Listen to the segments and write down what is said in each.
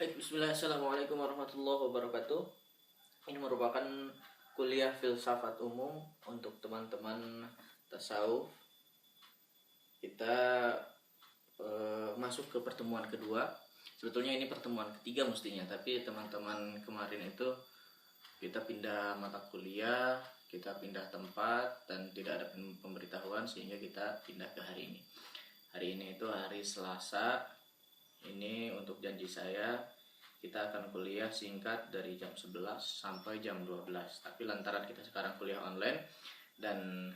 Baik, bismillah, assalamualaikum warahmatullahi wabarakatuh. Ini merupakan kuliah filsafat umum untuk teman-teman tasawuf. Kita masuk ke pertemuan kedua. Sebetulnya ini pertemuan ketiga mestinya, tapi teman-teman kemarin itu kita pindah mata kuliah, kita pindah tempat, dan tidak ada pemberitahuan sehingga kita pindah ke hari ini. Hari ini itu hari Selasa. Ini untuk janji saya, kita akan kuliah singkat dari jam 11 sampai jam 12. Tapi lantaran kita sekarang kuliah online dan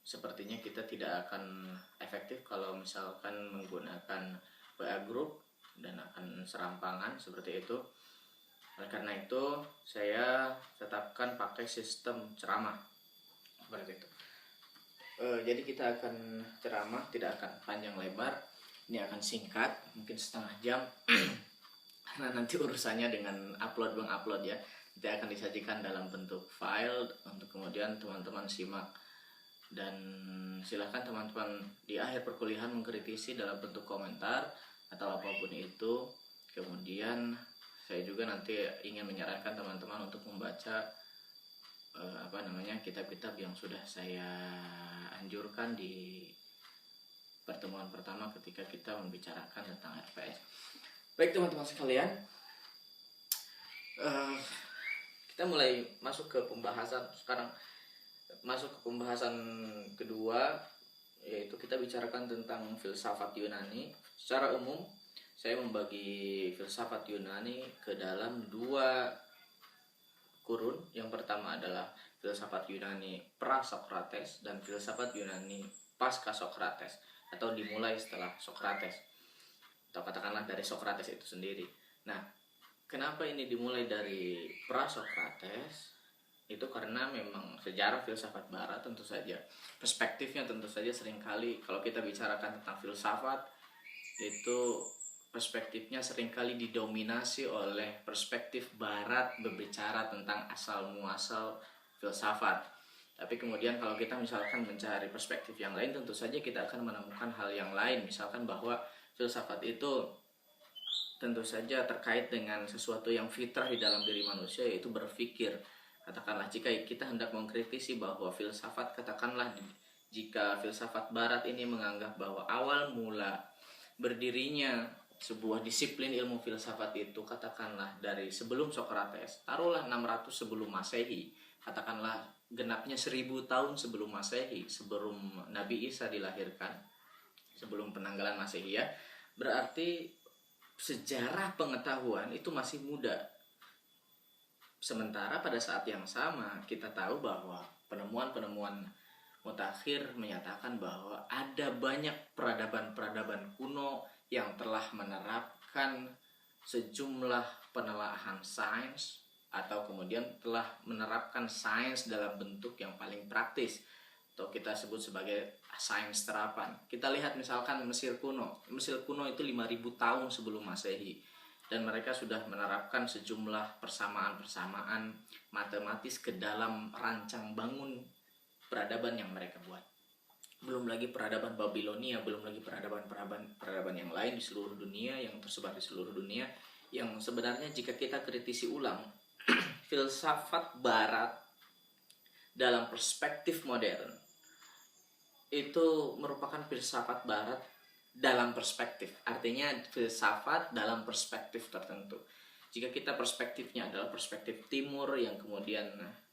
sepertinya kita tidak akan efektif kalau misalkan menggunakan WA group dan akan serampangan seperti itu. Oleh karena itu, saya tetapkan pakai sistem ceramah seperti itu. Jadi kita akan ceramah, tidak akan panjang lebar. Ini akan singkat, mungkin setengah jam. Karena nanti urusannya dengan upload ya. Nanti akan disajikan dalam bentuk file untuk kemudian teman-teman simak. Dan silahkan teman-teman di akhir perkuliahan mengkritisi dalam bentuk komentar atau apapun itu. Kemudian saya juga nanti ingin menyarankan teman-teman untuk membaca kitab-kitab yang sudah saya anjurkan di pertemuan pertama ketika kita membicarakan tentang RPS. Baik teman-teman sekalian, kita mulai masuk ke pembahasan sekarang. Masuk ke pembahasan kedua, yaitu kita bicarakan tentang filsafat Yunani. Secara umum, saya membagi filsafat Yunani ke dalam dua kurun. Yang pertama adalah filsafat Yunani pra-Sokrates dan filsafat Yunani pasca Sokrates, atau dimulai setelah Sokrates, atau katakanlah dari Sokrates itu sendiri. Nah, kenapa ini dimulai dari pra-Sokrates? Itu karena memang sejarah filsafat barat tentu saja, perspektifnya tentu saja seringkali kalau kita bicarakan tentang filsafat, itu perspektifnya seringkali didominasi oleh perspektif barat berbicara tentang asal muasal filsafat. Tapi kemudian kalau kita misalkan mencari perspektif yang lain, tentu saja kita akan menemukan hal yang lain. Misalkan bahwa filsafat itu tentu saja terkait dengan sesuatu yang fitrah di dalam diri manusia, yaitu berpikir. Katakanlah jika kita hendak mengkritisi bahwa filsafat, katakanlah jika filsafat barat ini menganggap bahwa awal mula berdirinya sebuah disiplin ilmu filsafat itu katakanlah dari sebelum Sokrates, taruhlah 600 sebelum Masehi, katakanlah genapnya 1000 tahun sebelum Masehi, sebelum Nabi Isa dilahirkan, sebelum penanggalan Masehi ya, berarti sejarah pengetahuan itu masih muda. Sementara pada saat yang sama kita tahu bahwa penemuan-penemuan mutakhir menyatakan bahwa ada banyak peradaban-peradaban kuno yang telah menerapkan sejumlah penelaahan sains atau kemudian telah menerapkan sains dalam bentuk yang paling praktis atau kita sebut sebagai sains terapan. Kita lihat misalkan Mesir kuno. Mesir kuno itu 5000 tahun sebelum Masehi. Dan mereka sudah menerapkan sejumlah persamaan-persamaan matematis ke dalam rancang bangun peradaban yang mereka buat. Belum lagi peradaban Babilonia, belum lagi peradaban yang lain di seluruh dunia, yang tersebar di seluruh dunia, yang sebenarnya jika kita kritisi ulang, filsafat barat dalam perspektif modern itu merupakan filsafat barat dalam perspektif, artinya filsafat dalam perspektif tertentu. Jika kita perspektifnya adalah perspektif timur yang kemudian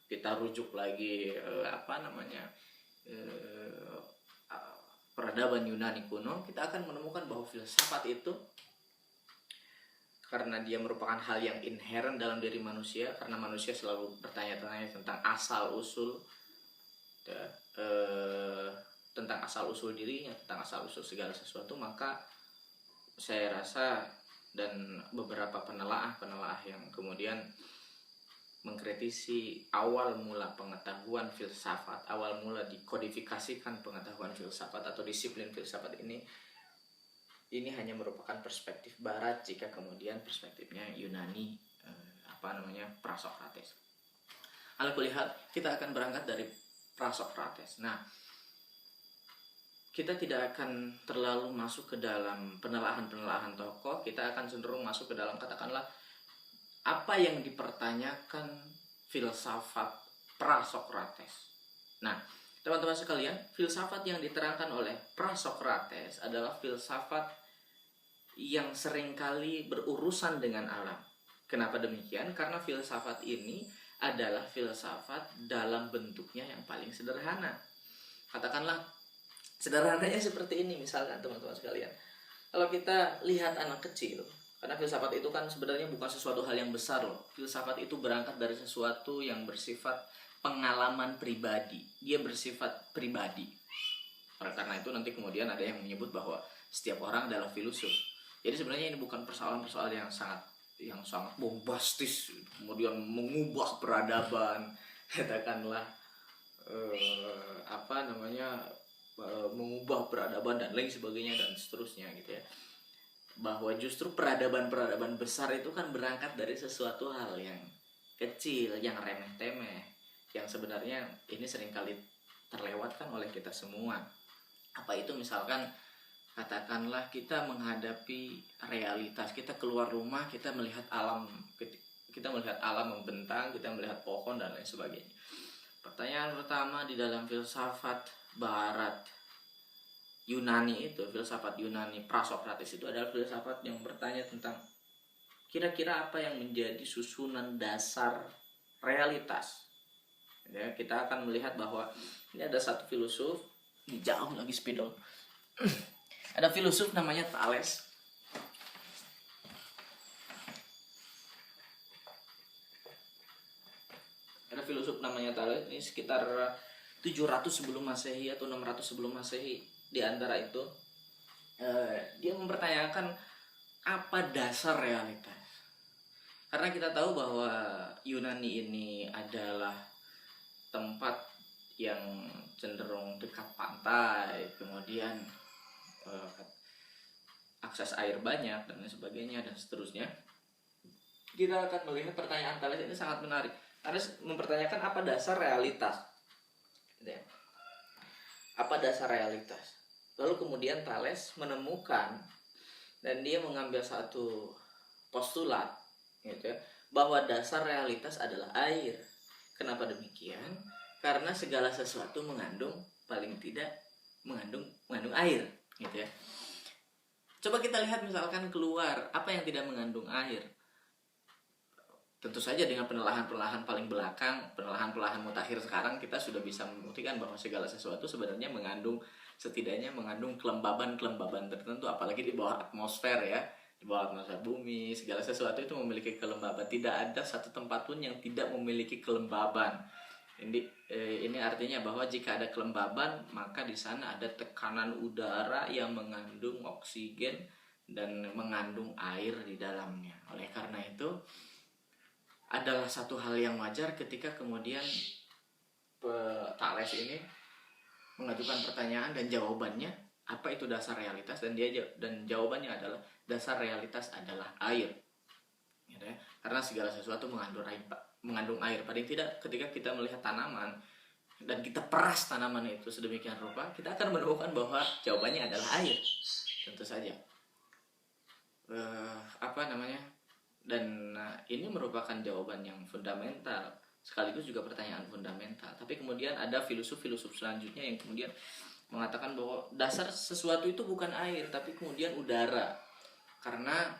kita rujuk lagi peradaban Yunani kuno, kita akan menemukan bahwa filsafat itu karena dia merupakan hal yang inherent dalam diri manusia, karena manusia selalu bertanya-tanya tentang asal usul tentang asal usul dirinya, tentang asal usul segala sesuatu, maka saya rasa dan beberapa penelaah yang kemudian mengkritisi awal mula pengetahuan filsafat, awal mula dikodifikasikan pengetahuan filsafat atau disiplin filsafat ini hanya merupakan perspektif barat jika kemudian perspektifnya Yunani pra-Sokrates. Ala kulihat kita akan berangkat dari pra-Sokrates. Nah, kita tidak akan terlalu masuk ke dalam penelaahan tokoh, kita akan cenderung masuk ke dalam katakanlah apa yang dipertanyakan filsafat pra-Sokrates. Nah, teman-teman sekalian, filsafat yang diterangkan oleh pra-Sokrates adalah filsafat yang seringkali berurusan dengan alam. Kenapa demikian? Karena filsafat ini adalah filsafat dalam bentuknya yang paling sederhana. Katakanlah sederhananya seperti ini, misalkan teman-teman sekalian. Kalau kita lihat anak kecil, karena filsafat itu kan sebenarnya bukan sesuatu hal yang besar loh. Filsafat itu berangkat dari sesuatu yang bersifat pengalaman pribadi. Dia bersifat pribadi. Karena itu nanti kemudian ada yang menyebut bahwa setiap orang adalah filsuf. Jadi sebenarnya ini bukan persoalan-persoalan yang sangat bombastis, kemudian mengubah peradaban, katakanlah mengubah peradaban dan lain sebagainya dan seterusnya gitu ya. Bahwa justru peradaban-peradaban besar itu kan berangkat dari sesuatu hal yang kecil, yang remeh-temeh, yang sebenarnya ini seringkali terlewatkan oleh kita semua. Apa itu? Misalkan katakanlah kita menghadapi realitas, kita keluar rumah, kita melihat alam membentang, kita melihat pohon dan lain sebagainya. Pertanyaan pertama di dalam filsafat barat Yunani itu, filsafat Yunani pra-Sokrates itu adalah filsafat yang bertanya tentang kira-kira apa yang menjadi susunan dasar realitas. Ya, kita akan melihat bahwa ini ada satu filosof, ini jauh lagi spidol. Ada filosof namanya Thales. Ada filosof namanya Thales, ini sekitar 700 sebelum Masehi atau 600 sebelum Masehi. Di antara itu dia mempertanyakan apa dasar realitas. Karena kita tahu bahwa Yunani ini adalah tempat yang cenderung dekat pantai, kemudian akses air banyak dan lain sebagainya dan seterusnya. Kita akan melihat pertanyaan Thales ini sangat menarik. Thales mempertanyakan apa dasar realitas. Apa dasar realitas? Lalu kemudian Thales menemukan dan dia mengambil satu postulat gitu ya, bahwa dasar realitas adalah air. Kenapa demikian? Karena segala sesuatu paling tidak mengandung air gitu ya. Coba kita lihat misalkan keluar apa yang tidak mengandung air. Tentu saja dengan penelaahan paling belakang, penelaahan mutakhir sekarang, kita sudah bisa membuktikan bahwa segala sesuatu sebenarnya setidaknya mengandung kelembaban tertentu, apalagi di bawah atmosfer ya. Di bawah atmosfer bumi, segala sesuatu itu memiliki kelembaban. Tidak ada satu tempat pun yang tidak memiliki kelembaban. Ini artinya bahwa jika ada kelembaban, maka di sana ada tekanan udara yang mengandung oksigen dan mengandung air di dalamnya. Oleh karena itu, adalah satu hal yang wajar ketika kemudian Thales ini mengajukan pertanyaan dan jawabannya apa itu dasar realitas, dan jawabannya adalah dasar realitas adalah air. Gitu ya? Karena segala sesuatu mengandung air. Paling tidak ketika kita melihat tanaman dan kita peras tanaman itu sedemikian rupa, kita akan menemukan bahwa jawabannya adalah air. Tentu saja. Dan ini merupakan jawaban yang fundamental, sekaligus juga pertanyaan fundamental. Tapi kemudian ada filosof selanjutnya yang kemudian mengatakan bahwa dasar sesuatu itu bukan air, tapi kemudian udara. Karena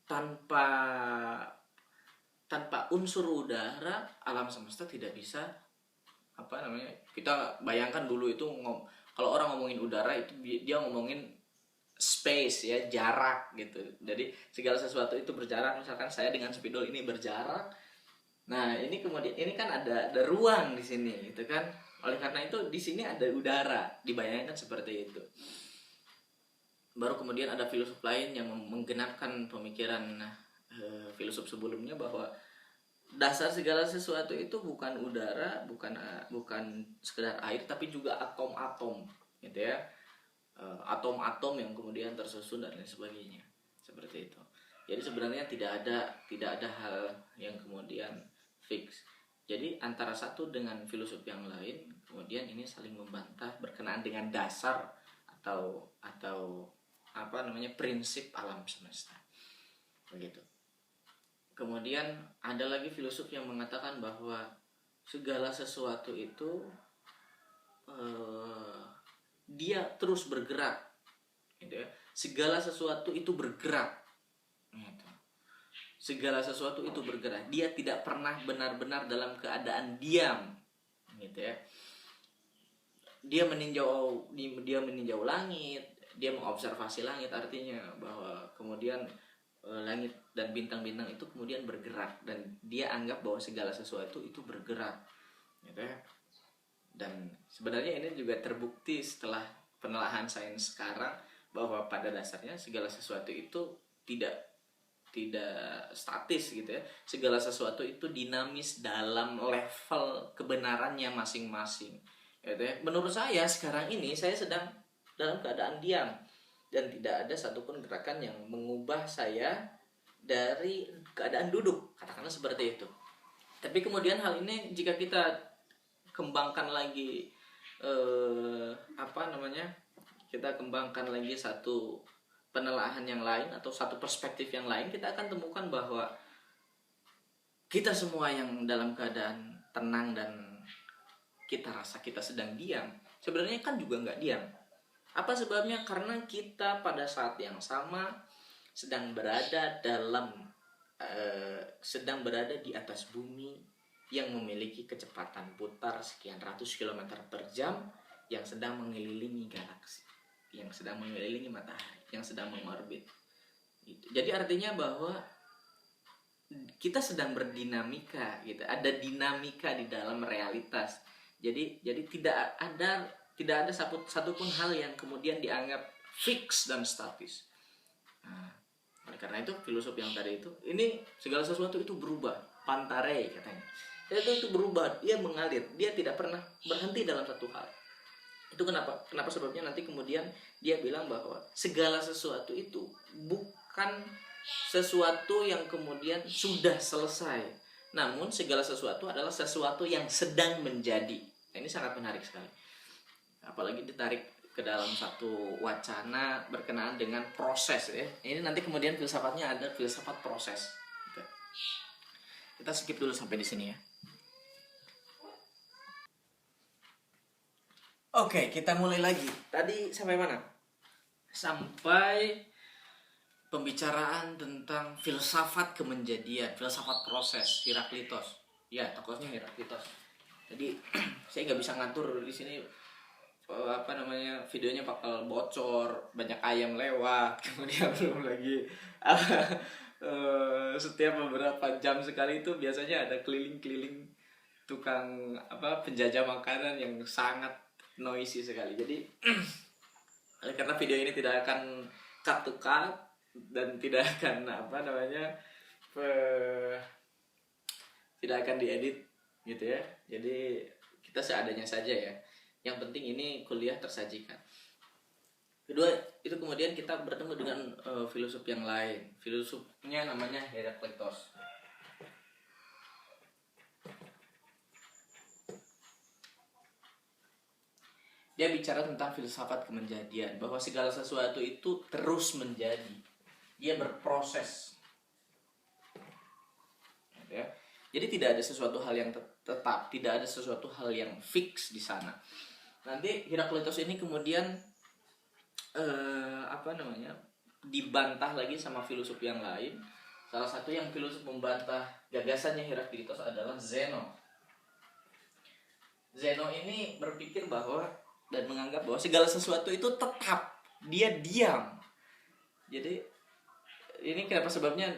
tanpa unsur udara, alam semesta tidak bisa kita bayangkan dulu itu kalau orang ngomongin udara itu dia ngomongin space ya, jarak gitu. Jadi segala sesuatu itu berjarak. Misalkan saya dengan spidol ini berjarak. Nah, ini kemudian ini kan ada ruang di sini gitu kan. Oleh karena itu di sini ada udara, dibayangkan seperti itu. Baru kemudian ada filosof lain yang menggenapkan pemikiran filosof sebelumnya bahwa dasar segala sesuatu itu bukan udara, bukan sekedar air, tapi juga atom-atom gitu ya. Atom-atom yang kemudian tersusun dan lain sebagainya, seperti itu. Jadi sebenarnya tidak ada hal yang kemudian fix. Jadi antara satu dengan filosof yang lain, kemudian ini saling membantah berkenaan dengan dasar atau apa namanya, prinsip alam semesta. Begitu. Kemudian ada lagi filosof yang mengatakan bahwa segala sesuatu itu dia terus bergerak, gitu ya. Segala sesuatu itu bergerak, gitu. Segala sesuatu itu bergerak. Dia tidak pernah benar-benar dalam keadaan diam, gitu ya. Dia meninjau langit, dia mengobservasi langit, artinya bahwa kemudian langit dan bintang-bintang itu kemudian bergerak, dan dia anggap bahwa segala sesuatu itu bergerak, gitu ya. Dan sebenarnya ini juga terbukti setelah penelaahan sains sekarang bahwa pada dasarnya segala sesuatu itu tidak statis, gitu ya. Segala sesuatu itu dinamis dalam level kebenarannya masing-masing, gitu ya. Menurut saya sekarang ini saya sedang dalam keadaan diam dan tidak ada satupun gerakan yang mengubah saya dari keadaan duduk, katakanlah seperti itu. Tapi kemudian hal ini jika kita kembangkan lagi kita kembangkan lagi satu penelaahan yang lain atau satu perspektif yang lain, kita akan temukan bahwa kita semua yang dalam keadaan tenang dan kita rasa kita sedang diam, sebenarnya kan juga nggak diam. Apa sebabnya? Karena kita pada saat yang sama sedang berada di atas bumi yang memiliki kecepatan putar sekian ratus kilometer per jam, yang sedang mengelilingi galaksi, yang sedang mengelilingi matahari, yang sedang mengorbit. Jadi artinya bahwa kita sedang berdinamika, gitu. Ada dinamika di dalam realitas. Jadi tidak ada satupun hal yang kemudian dianggap fix dan statis. Nah, oleh karena itu filosof yang tadi itu, ini segala sesuatu itu berubah, pantare katanya. Itu berubah, dia mengalir, dia tidak pernah berhenti dalam satu hal. Itu kenapa sebabnya nanti kemudian dia bilang bahwa segala sesuatu itu bukan sesuatu yang kemudian sudah selesai, namun segala sesuatu adalah sesuatu yang sedang menjadi. Nah, ini sangat menarik sekali, apalagi ditarik ke dalam satu wacana berkenaan dengan proses, ya. Ini nanti kemudian filsafatnya ada filsafat proses. Kita skip dulu sampai di sini, ya. Oke, kita mulai lagi. Tadi sampai mana? Sampai pembicaraan tentang filsafat kemenjadian, filsafat proses, Heraklitos. Ya, tokohnya Heraklitos. Jadi saya nggak bisa ngatur di sini videonya bakal bocor, banyak ayam lewat, kemudian belum lagi setiap beberapa jam sekali itu biasanya ada keliling-keliling tukang penjajah makanan yang sangat noisy sekali. Jadi karena video ini tidak akan cut to cut dan tidak akan tidak akan diedit, gitu ya. Jadi kita seadanya saja, ya. Yang penting ini kuliah tersajikan. Kedua, itu kemudian kita bertemu dengan filosof yang lain. Filosofnya namanya Heraklitos. Dia bicara tentang filsafat kemenjadian, bahwa segala sesuatu itu terus menjadi. Dia berproses. Ya. Jadi tidak ada sesuatu hal yang tetap, tidak ada sesuatu hal yang fix di sana. Nanti Heraklitos ini kemudian dibantah lagi sama filosof yang lain. Salah satu yang filosof membantah gagasannya Heraklitos adalah Zeno. Zeno ini berpikir bahwa dan menganggap bahwa segala sesuatu itu tetap, dia diam. Jadi ini kenapa sebabnya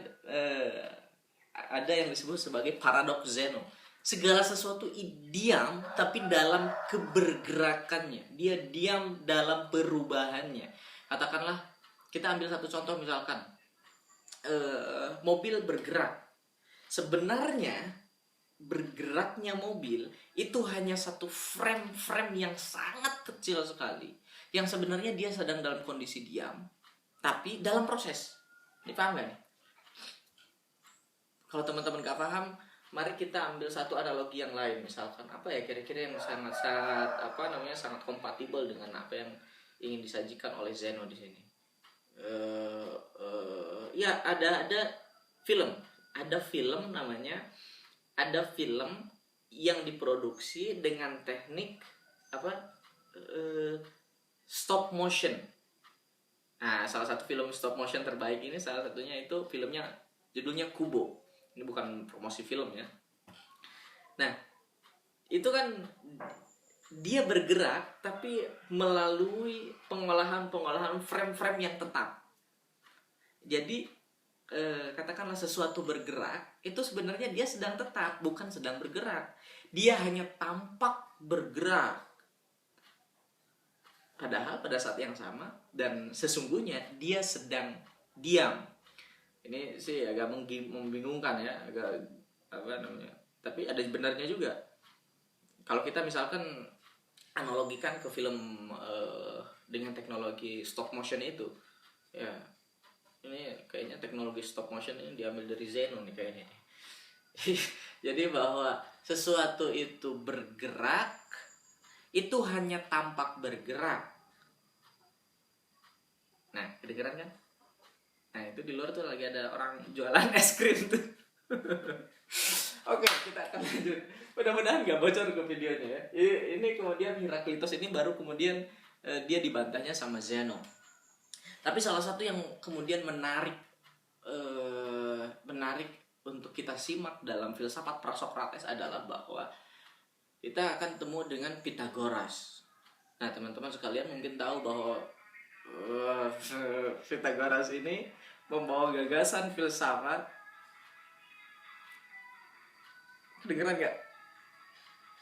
ada yang disebut sebagai paradoks Zeno. Segala sesuatu diam tapi dalam kebergerakannya, dia diam dalam perubahannya. Katakanlah kita ambil satu contoh, misalkan mobil bergerak. Sebenarnya bergeraknya mobil itu hanya satu frame yang sangat kecil sekali, yang sebenarnya dia sedang dalam kondisi diam tapi dalam proses. Ini paham gak nih? Kalau teman-teman gak paham, mari kita ambil satu analogi yang lain, misalkan apa ya kira-kira yang sangat sangat kompatibel dengan apa yang ingin disajikan oleh Zeno di sini. Ya ada film, ada film yang diproduksi dengan teknik stop motion. Nah, salah satu film stop motion terbaik ini salah satunya itu filmnya judulnya Kubo. Ini bukan promosi film ya. Nah, itu kan dia bergerak tapi melalui pengolahan frame-frame yang tetap. Jadi katakanlah sesuatu bergerak, itu sebenarnya dia sedang tetap, bukan sedang bergerak. Dia hanya tampak bergerak. Padahal pada saat yang sama dan sesungguhnya dia sedang diam. Ini sih agak membingungkan ya, agak tapi ada benarnya juga. Kalau kita misalkan analogikan ke film dengan teknologi stop motion itu, ya ini kayaknya teknologi stop motion ini diambil dari Zeno nih kayaknya. Jadi bahwa sesuatu itu bergerak, itu hanya tampak bergerak. Nah, kedengeran kan? Nah, itu di luar tuh lagi ada orang jualan es krim tuh. Oke, kita akan lanjut. Mudah-mudahan gak bocor ke videonya ya. Ini kemudian Heraklitos ini baru kemudian dia dibantahnya sama Zeno. Tapi salah satu yang kemudian menarik untuk kita simak dalam filsafat Prasokrates adalah bahwa kita akan temu dengan Pitagoras. Nah, teman-teman sekalian mungkin tahu bahwa Pitagoras ini membawa gagasan filsafat. Kedengeran gak?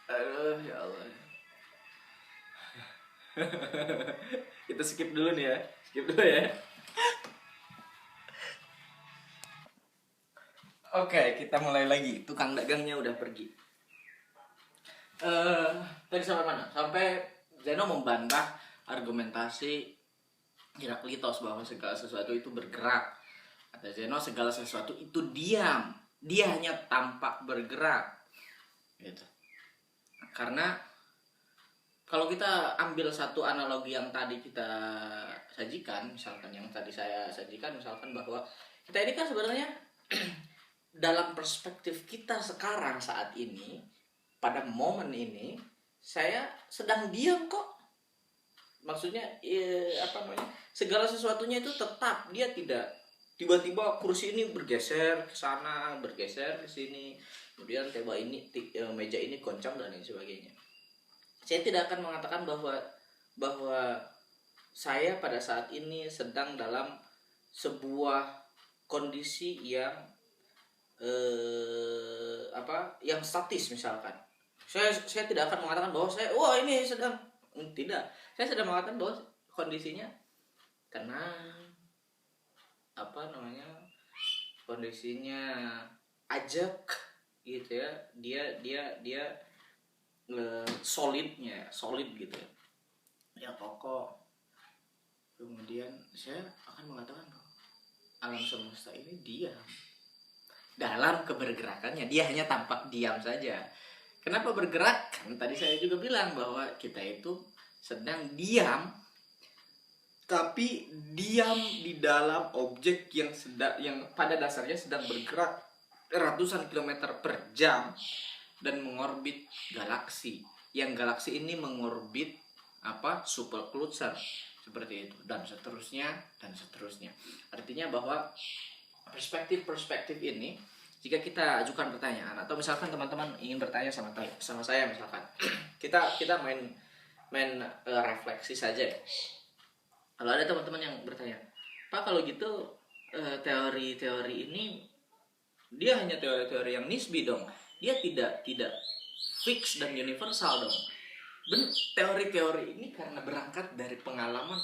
Aduh, ya Allah. Kita skip dulu nih ya. Skip dulu ya. Oke, kita mulai lagi. Tukang dagangnya udah pergi. Tadi sampai mana? Sampai Zeno membantah argumentasi Heraklitos bahwa segala sesuatu itu bergerak. Kata Zeno, segala sesuatu itu diam. Dia hanya tampak bergerak. Gitu. Karena kalau kita ambil satu analogi yang tadi kita sajikan, misalkan yang tadi saya sajikan, misalkan bahwa kita ini kan sebenarnya dalam perspektif kita sekarang saat ini, pada momen ini, saya sedang diam kok. Maksudnya segala sesuatunya itu tetap, dia tidak tiba-tiba kursi ini bergeser ke sana, bergeser ke sini, kemudian meja ini goncang dan lain sebagainya. Saya tidak akan mengatakan bahwa saya pada saat ini sedang dalam sebuah kondisi yang yang statis misalkan. Saya tidak akan mengatakan bahwa ini sedang tidak. Saya sedang mengatakan bahwa kondisinya tenang, kondisinya ajak gitu ya. Dia solid gitu ya. Yang kokoh. Kemudian saya akan mengatakan bahwa alam semesta ini diam. Dalam kebergerakannya, dia hanya tampak diam saja. Kenapa bergerak? Kan tadi saya juga bilang bahwa kita itu sedang diam, tapi diam di dalam objek yang pada dasarnya sedang bergerak ratusan kilometer per jam dan mengorbit galaksi. Yang galaksi ini mengorbit Super-Klutzer seperti itu dan seterusnya. Artinya bahwa perspektif ini, jika kita ajukan pertanyaan atau misalkan teman-teman ingin bertanya sama saya misalkan, kita main refleksi saja ya. Kalau ada teman-teman yang bertanya, Pak, kalau gitu teori-teori ini dia hanya teori-teori yang nisbi dong, dia tidak fix dan universal dong. Teori-teori ini karena berangkat dari pengalaman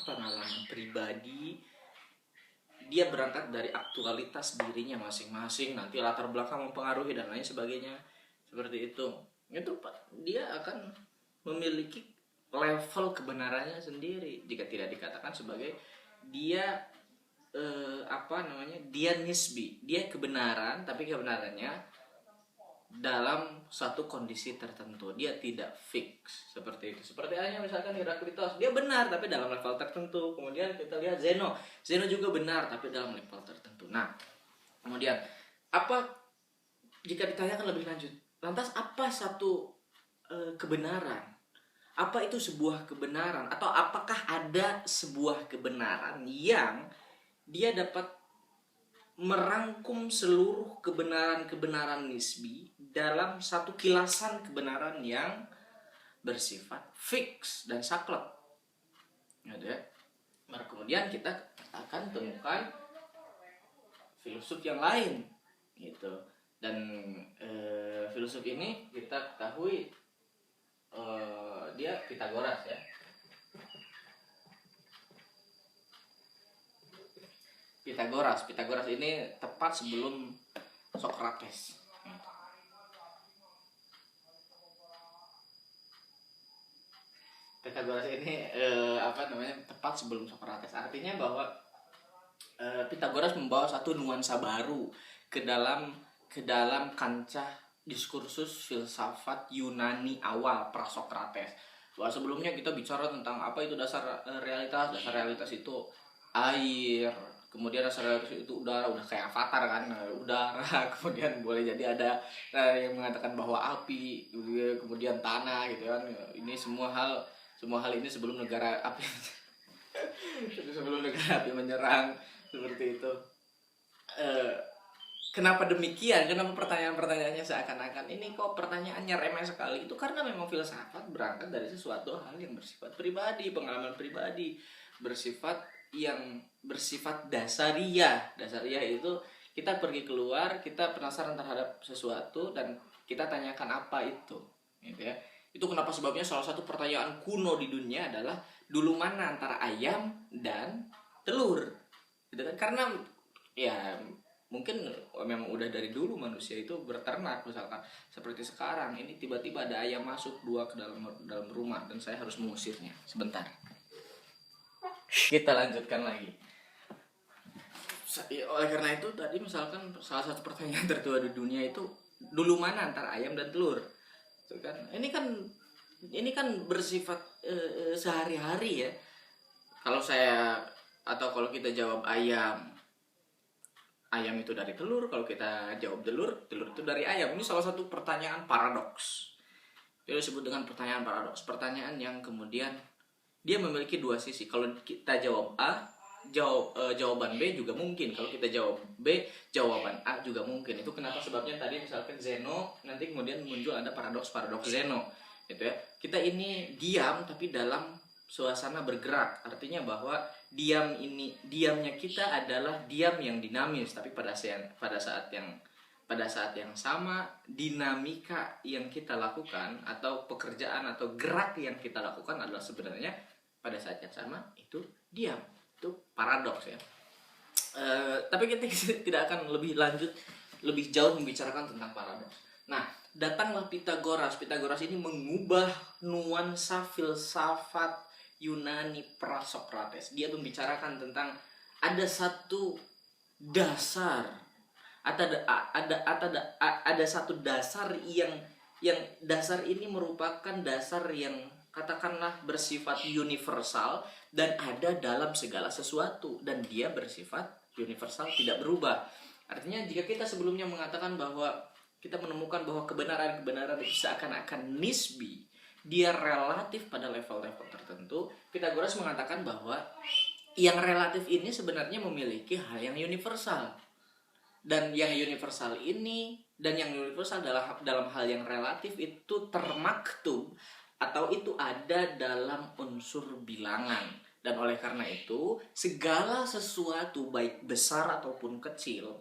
pribadi, dia berangkat dari aktualitas dirinya masing-masing, nanti latar belakang mempengaruhi dan lain sebagainya, seperti itu dia akan memiliki level kebenarannya sendiri jika tidak dikatakan sebagai dia dia nisbi, dia kebenaran tapi kebenarannya dalam suatu kondisi tertentu. Dia tidak fix seperti itu. Seperti halnya misalkan Heraklitos, dia benar tapi dalam level tertentu. Kemudian kita lihat Zeno juga benar tapi dalam level tertentu. Nah, kemudian apa jika ditanyakan lebih lanjut, lantas apa satu kebenaran? Apa itu sebuah kebenaran? Atau apakah ada sebuah kebenaran yang dia dapat merangkum seluruh kebenaran-kebenaran nisbi dalam satu kilasan kebenaran yang bersifat fix dan saklek? Ada. Nah, kemudian kita akan temukan filsuf yang lain, gitu. Dan filsuf ini kita ketahui dia Pitagoras ya. Pitagoras ini tepat sebelum Socrates. Pitagoras ini tepat sebelum Socrates. Artinya bahwa Pitagoras membawa satu nuansa baru ke dalam kancah diskursus filsafat Yunani awal pra-Socrates. Bahwa sebelumnya kita bicara tentang apa itu dasar realitas. Dasar realitas itu air, kemudian dasar realitas itu udara, udah kayak Avatar kan, udara. Kemudian boleh jadi ada yang mengatakan bahwa api, kemudian tanah gitu kan. Ini semua hal ini sebelum negara api menyerang, seperti itu. Kenapa demikian? Kenapa pertanyaan-pertanyaannya seakan-akan ini kok pertanyaannya remeh sekali? Itu karena memang filsafat berangkat dari sesuatu hal yang bersifat pribadi, pengalaman pribadi, bersifat dasariah. Dasariah itu kita pergi keluar, kita penasaran terhadap sesuatu dan kita tanyakan apa itu, gitu ya. Itu kenapa sebabnya salah satu pertanyaan kuno di dunia adalah dulu mana antara ayam dan telur, gitu kan? Karena ya mungkin memang udah dari dulu manusia itu berternak, misalkan seperti sekarang ini tiba-tiba ada ayam masuk 2 ke dalam rumah dan saya harus mengusirnya sebentar. Kita lanjutkan lagi. Oleh karena itu tadi misalkan salah satu pertanyaan tertua di dunia itu dulu mana antara ayam dan telur, itu kan ini kan bersifat sehari-hari ya. Kalau kita jawab ayam itu dari telur, kalau kita jawab telur itu dari ayam. Ini salah satu pertanyaan paradoks. Itu disebut dengan pertanyaan paradoks. Pertanyaan yang kemudian dia memiliki 2 sisi. Kalau kita jawab A, jawaban B juga mungkin. Kalau kita jawab B, jawaban A juga mungkin. Itu kenapa sebabnya tadi misalkan Zeno, nanti kemudian muncul ada paradoks Zeno, gitu ya. Kita ini diam tapi dalam suasana bergerak. Artinya bahwa diamnya kita adalah diam yang dinamis, tapi pada saat yang sama dinamika yang kita lakukan atau pekerjaan atau gerak yang kita lakukan adalah sebenarnya pada saat yang sama itu diam. Itu paradoks ya. Tapi kita tidak akan lebih jauh membicarakan tentang paradoks. Nah, datanglah Pitagoras. Pitagoras ini mengubah nuansa filsafat Yunani pra-Socrates. Dia membicarakan tentang ada satu dasar, ada satu dasar yang dasar ini merupakan dasar yang katakanlah bersifat universal dan ada dalam segala sesuatu, dan dia bersifat universal, tidak berubah. Artinya jika kita sebelumnya mengatakan bahwa kita menemukan bahwa kebenaran itu seakan-akan nisbi, dia relatif pada level-level tertentu, Pitagoras mengatakan bahwa yang relatif ini sebenarnya memiliki hal yang universal. Dan yang universal dalam hal yang relatif itu termaktub atau itu ada dalam unsur bilangan. Dan oleh karena itu, segala sesuatu baik besar ataupun kecil,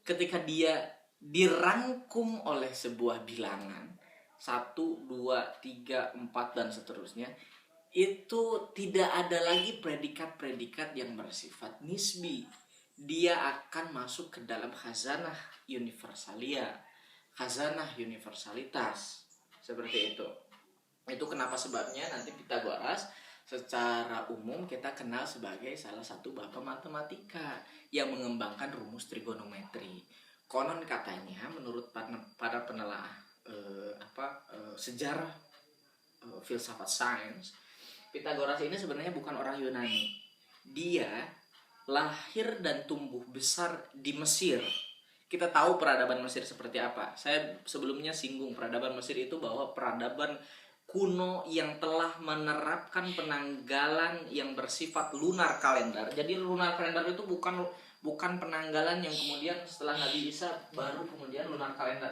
ketika dia dirangkum oleh sebuah bilangan 1, 2, 3, 4 dan seterusnya, itu tidak ada lagi predikat-predikat yang bersifat nisbi. Dia akan masuk ke dalam khazanah universalia, khazanah universalitas, seperti itu. Itu kenapa sebabnya nanti Pitagoras secara umum kita kenal sebagai salah satu bapak matematika yang mengembangkan rumus trigonometri. konon katanya menurut para penelaah sejarah filsafat sains, Pitagoras ini sebenarnya bukan orang Yunani. Dia lahir dan tumbuh besar di Mesir. Kita tahu peradaban Mesir seperti apa. Saya sebelumnya singgung peradaban Mesir itu bahwa peradaban kuno yang telah menerapkan penanggalan yang bersifat lunar kalender. Jadi lunar kalender itu bukan penanggalan yang kemudian setelah Nabi Isa baru kemudian lunar kalender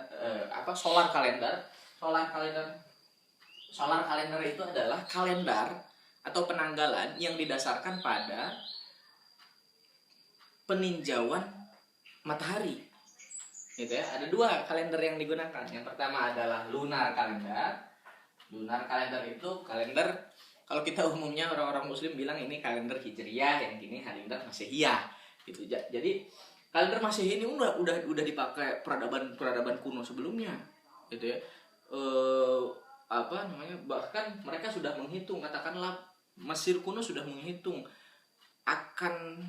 solar kalender. Solar kalender itu adalah kalender atau penanggalan yang didasarkan pada peninjauan matahari. Gitu ya. Ada dua kalender yang digunakan. Yang pertama adalah lunar kalender. Lunar kalender itu kalender, kalau kita umumnya orang-orang muslim bilang ini kalender hijriyah, yang gini kalender masihiyah gitu. Jadi kalender Masehi ini udah dipakai peradaban kuno sebelumnya gitu ya. Bahkan mereka sudah menghitung, katakanlah Mesir kuno sudah menghitung akan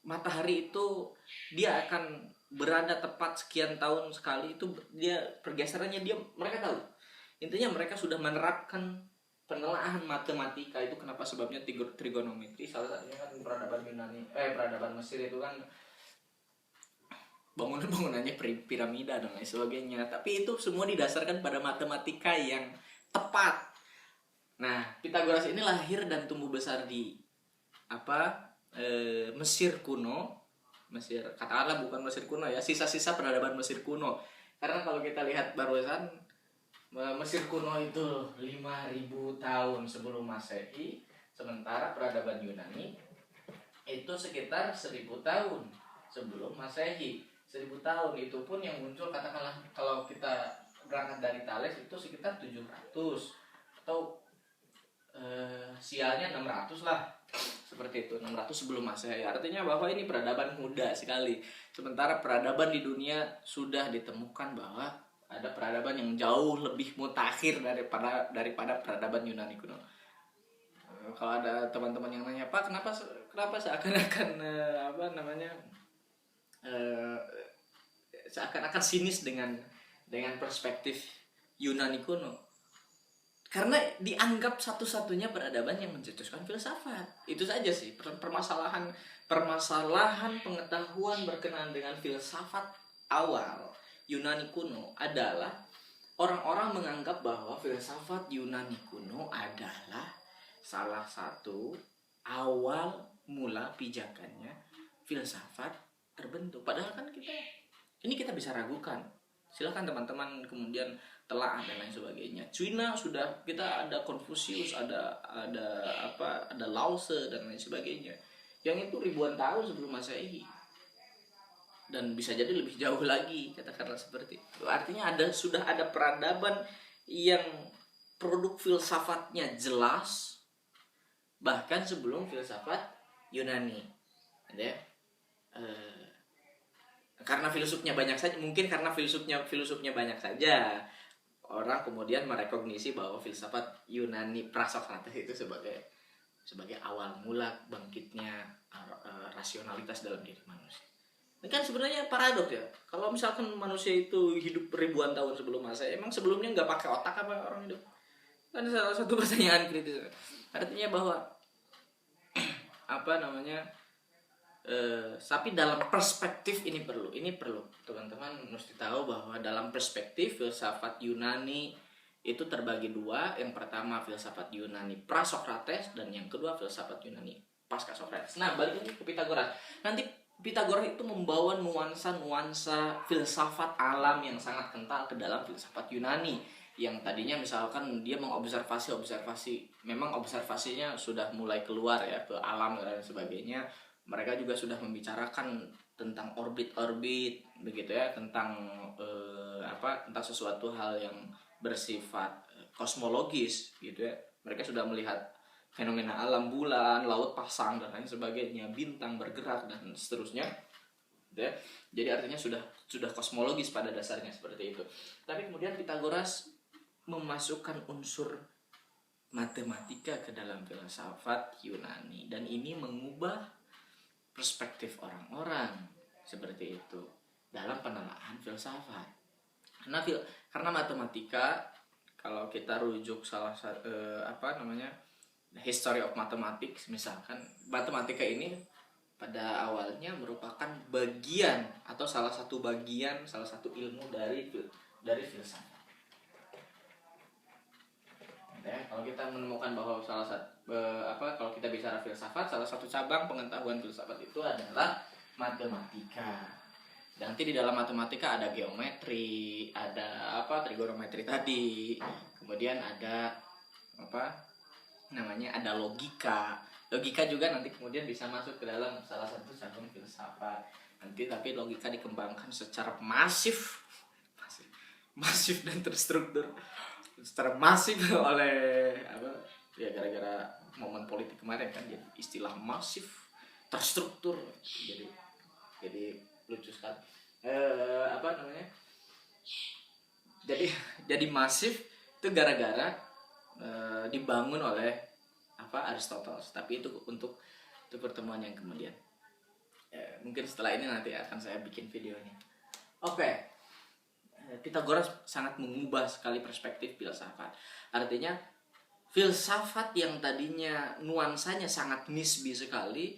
matahari itu dia akan berada tepat sekian tahun sekali, itu dia pergeserannya mereka tahu. Intinya mereka sudah menerapkan penelaahan matematika. Itu kenapa sebabnya trigonometri. Salah satunya kan peradaban Mesir itu kan bangunannya piramida dan lain sebagainya. Tapi itu semua didasarkan pada matematika yang tepat. Nah, Pitagoras ini lahir dan tumbuh besar di Mesir kuno. Mesir, katakanlah bukan Mesir kuno ya, sisa-sisa peradaban Mesir kuno. Karena kalau kita lihat barusan, Mesir kuno itu 5.000 tahun sebelum Masehi, sementara peradaban Yunani itu sekitar 1.000 tahun sebelum Masehi. 1.000 tahun itu pun yang muncul, katakanlah kalau kita berangkat dari Thales itu sekitar 700 atau sialnya 600 lah, seperti itu, 600 sebelum Masehi. Artinya bahwa ini peradaban muda sekali. Sementara peradaban di dunia sudah ditemukan bahwa ada peradaban yang jauh lebih mutakhir daripada peradaban Yunani kuno. Kalau ada teman-teman yang nanya, Pak, kenapa seakan-akan seakan-akan sinis dengan perspektif Yunani kuno? Karena dianggap satu-satunya peradaban yang mencetuskan filsafat. Itu saja sih permasalahan pengetahuan berkenaan dengan filsafat awal Yunani kuno adalah orang-orang menganggap bahwa filsafat Yunani kuno adalah salah satu awal mula pijakannya filsafat terbentuk. Padahal kan kita bisa ragukan. Silakan teman-teman kemudian telaah dan lain sebagainya. Cina sudah, kita ada Confucius, ada Lao Tse dan lain sebagainya. Yang itu ribuan tahun sebelum Masehi. Dan bisa jadi lebih jauh lagi, katakanlah seperti itu. Artinya sudah ada peradaban yang produk filsafatnya jelas bahkan sebelum filsafat Yunani. Ada karena filsufnya banyak saja, mungkin karena filsufnya banyak saja, orang kemudian merekognisi bahwa filsafat Yunani Prasokrates itu sebagai awal mula bangkitnya rasionalitas dalam diri manusia. Ini kan sebenarnya paradoks ya. Kalau misalkan manusia itu hidup ribuan tahun sebelum Masehi, emang sebelumnya nggak pakai otak apa orang hidup? Kan salah satu pertanyaan kritis. Artinya bahwa tapi dalam perspektif ini perlu teman-teman mesti tahu bahwa dalam perspektif filsafat Yunani itu terbagi dua. Yang pertama filsafat Yunani Prasokrates dan yang kedua filsafat Yunani pasca Sokrates. Nah, balik lagi ke Pitagoras. Nanti Pitagoras itu membawa nuansa filsafat alam yang sangat kental ke dalam filsafat Yunani. Yang tadinya misalkan dia mengobservasi, memang observasinya sudah mulai keluar ya ke alam dan sebagainya. Mereka juga sudah membicarakan tentang orbit begitu ya, tentang tentang sesuatu hal yang bersifat kosmologis gitu ya. Mereka sudah melihat fenomena alam, bulan, laut pasang dan lain sebagainya, bintang bergerak dan seterusnya. Gitu ya. Jadi artinya sudah kosmologis pada dasarnya seperti itu. Tapi kemudian Pitagoras memasukkan unsur matematika ke dalam filsafat Yunani, dan ini mengubah perspektif orang-orang seperti itu dalam penelaahan filsafat. Karena matematika, kalau kita rujuk salah satu history of mathematics, misalkan matematika ini pada awalnya merupakan bagian atau salah satu ilmu dari filsafat. Ya, kalau kita menemukan bahwa kalau kita bicara filsafat, salah satu cabang pengetahuan filsafat itu adalah matematika. Dan nanti di dalam matematika ada geometri, ada trigonometri tadi, kemudian ada ada logika. Logika juga nanti kemudian bisa masuk ke dalam salah satu cabang filsafat. Nanti tapi logika dikembangkan secara masif dan terstruktur, secara masif oleh gara-gara momen politik kemarin kan, jadi istilah masif terstruktur jadi lucu sekali. Jadi masif itu gara-gara dibangun oleh Aristoteles. Tapi itu untuk pertemuan yang kemudian. Mungkin setelah ini nanti akan saya bikin videonya. Oke. Pythagoras sangat mengubah sekali perspektif filsafat. Artinya filsafat yang tadinya nuansanya sangat nisbi sekali,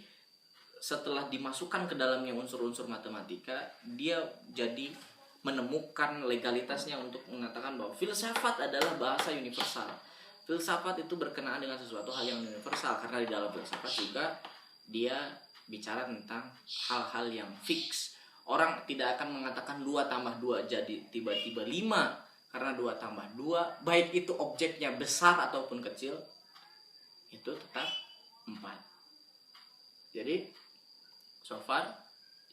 setelah dimasukkan ke dalamnya unsur-unsur matematika, dia jadi menemukan legalitasnya untuk mengatakan bahwa filsafat adalah bahasa universal. Filsafat itu berkenaan dengan sesuatu hal yang universal, karena di dalam filsafat juga dia bicara tentang hal-hal yang fix. Orang tidak akan mengatakan 2 tambah 2 jadi tiba-tiba 5, karena 2 tambah 2, baik itu objeknya besar ataupun kecil, itu tetap 4. Jadi so far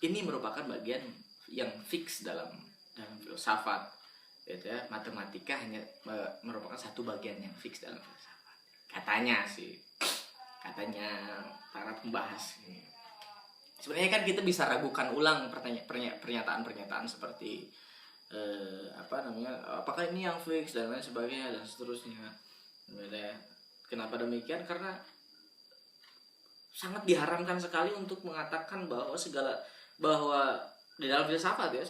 ini merupakan bagian yang fix dalam filsafat. Gitu ya, matematika hanya merupakan satu bagian yang fix dalam filsafat. Katanya para pembahas ini. Sebenarnya kan kita bisa ragukan ulang pernyataan-pernyataan seperti apakah ini yang fix dan lain sebagainya dan seterusnya. Kenapa demikian? Karena sangat diharamkan sekali untuk mengatakan bahwa di dalam filsafat ya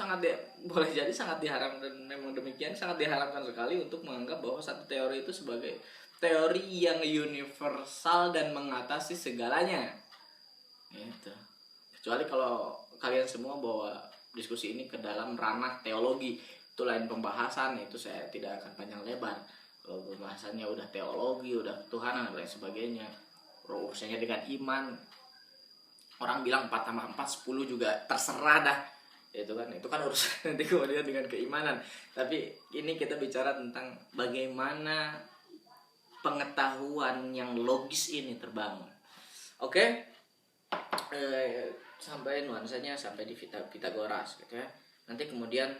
boleh jadi sangat diharamkan, dan memang demikian, sangat diharamkan sekali untuk menganggap bahwa satu teori itu sebagai teori yang universal dan mengatasi segalanya. Gitu. Kecuali kalau kalian semua bawa diskusi ini ke dalam ranah teologi, itu lain pembahasan, itu saya tidak akan panjang lebar. Kalau pembahasannya udah teologi, udah ketuhanan dan lain sebagainya, urusannya dengan iman, orang bilang 4 tambah 4 10 juga terserah dah. Itu kan urusan nanti kemudian dengan keimanan. Tapi ini kita bicara tentang bagaimana pengetahuan yang logis ini terbangun. Oke. Sampai nuansanya sampai di Pythagoras gitu ya. Nanti kemudian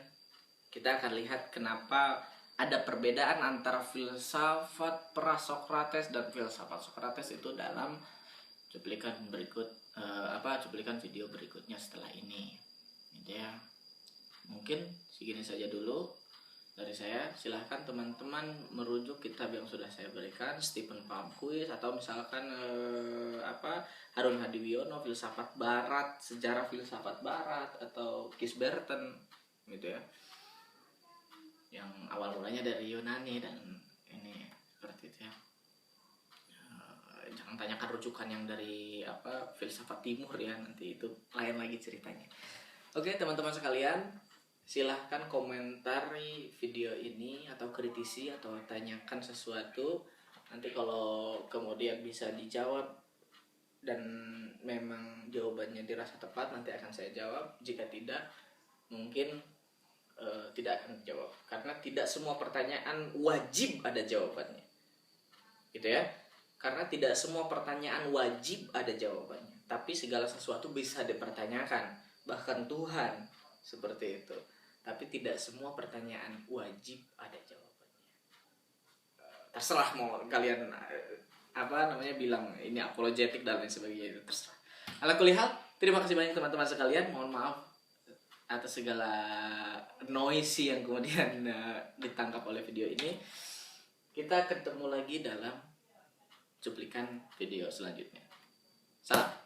kita akan lihat kenapa ada perbedaan antara filsafat pra-Sokrates dan filsafat Sokrates itu dalam cuplikan video berikutnya setelah ini. Gitu ya. Mungkin segini saja dulu dari saya. Silahkan teman-teman merujuk kitab yang sudah saya berikan, Stephen Palmquist, atau misalkan Harun Hadiwiono, Filsafat Barat, Sejarah Filsafat Barat, atau Gisberten gitu ya, yang awal mulanya dari Yunani dan ini seperti itu ya. Jangan tanyakan rujukan yang dari filsafat timur ya, nanti itu lain lagi ceritanya. Oke teman-teman sekalian, silahkan komentari video ini atau kritisi atau tanyakan sesuatu. Nanti kalau kemudian bisa dijawab dan memang jawabannya dirasa tepat, nanti akan saya jawab. Jika tidak, mungkin tidak akan dijawab, karena tidak semua pertanyaan wajib ada jawabannya, gitu ya. Karena tidak semua pertanyaan wajib ada jawabannya, tapi segala sesuatu bisa dipertanyakan, bahkan Tuhan seperti itu. Tapi tidak semua pertanyaan wajib ada jawabannya. Terserah mau kalian bilang ini apologetik dan lain sebagainya, itu terserah. Ala kulihal, terima kasih banyak teman-teman sekalian. Mohon maaf atas segala noisy yang kemudian ditangkap oleh video ini. Kita ketemu lagi dalam cuplikan video selanjutnya. Salam.